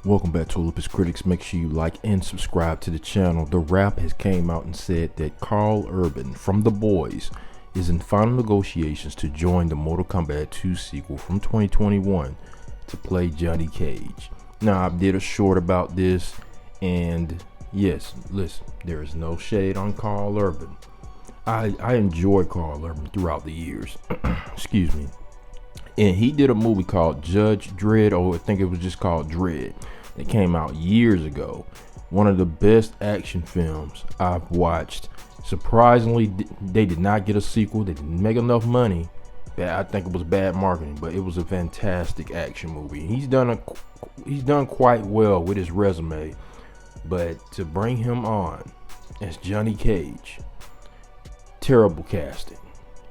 Welcome back to Olympus Critics. Make sure you like and subscribe to the channel. The Wrap has came out and said that Karl Urban from The Boys is in final negotiations to join the Mortal Kombat 2 sequel from 2021 to play Johnny Cage. Now, I did a short about this, and yes, listen, there is no shade on Karl Urban. I enjoy Karl Urban throughout the years. Excuse me. And he did a movie called Judge Dredd, or I think it was just called Dredd. It came out years ago. One of the best action films I've watched. Surprisingly, they did not get a sequel. They didn't make enough money. I think it was bad marketing, but it was a fantastic action movie. He's done quite well with his resume. But to bring him on as Johnny Cage, terrible casting.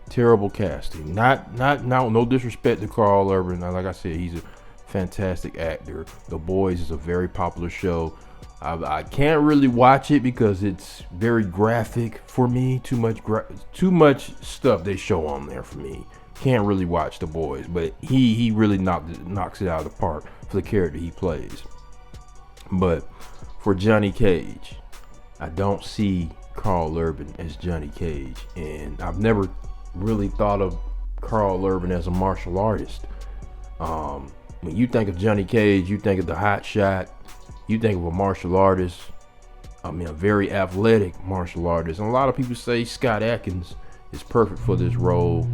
Terrible casting. No disrespect to Karl Urban. Like I said, he's a fantastic actor. The Boys is a very popular show. I can't really watch it because it's very graphic for me. Too much stuff they show on there for me. Can't really watch The Boys, but he really knocks it out of the park for the character he plays. But for Johnny Cage, I don't see Karl Urban as Johnny Cage, and I've never really thought of Karl Urban as a martial artist. When you think of Johnny Cage, you think of the hot shot, you think of a martial artist, a very athletic martial artist. And a lot of people say Scott Adkins is perfect for this role.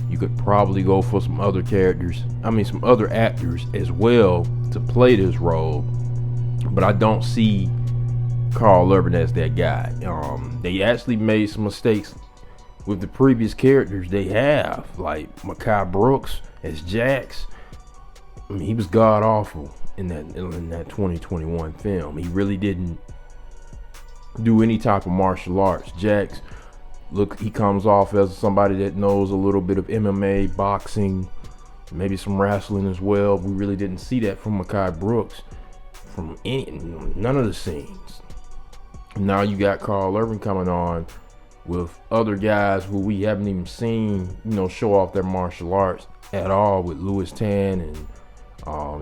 You could probably go for some other some other actors as well to play this role, but I don't see Karl Urban as that guy. They actually made some mistakes with the previous characters they have, like Mekhi Brooks as Jax. He was god awful in that 2021 film. He really didn't do any type of martial arts. Jax, he comes off as somebody that knows a little bit of MMA, boxing, maybe some wrestling as well. We really didn't see that from Mekhi Brooks from none of the scenes. Now you got Karl Urban coming on with other guys who we haven't even seen, show off their martial arts at all, with Louis Tan, and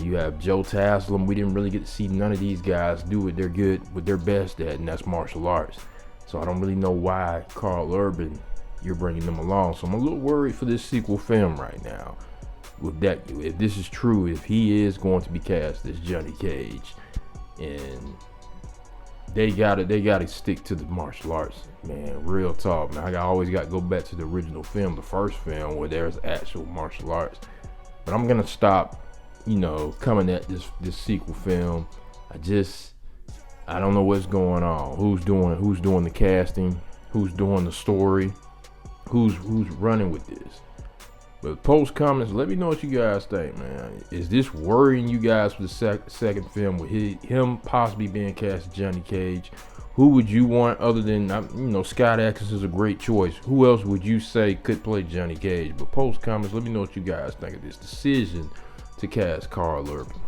you have Joe Taslim. We didn't really get to see none of these guys do what they're good, what they're best at, and that's martial arts. So I don't really know why Karl Urban, you're bringing them along. So I'm a little worried for this sequel film right now. With that, if this is true, if he is going to be cast as Johnny Cage, and they gotta stick to the martial arts, man. Real talk, man. I always got to go back to the original film, the first film, where there's actual martial arts. But I'm gonna stop, coming at this sequel film. I don't know what's going on. Who's doing the casting? Who's doing the story? Who's running with this? But post comments, let me know what you guys think, man. Is this worrying you guys for the second film with him possibly being cast as Johnny Cage? Who would you want other than, Scott Adkins is a great choice. Who else would you say could play Johnny Cage? But post comments, let me know what you guys think of this decision to cast Karl Urban.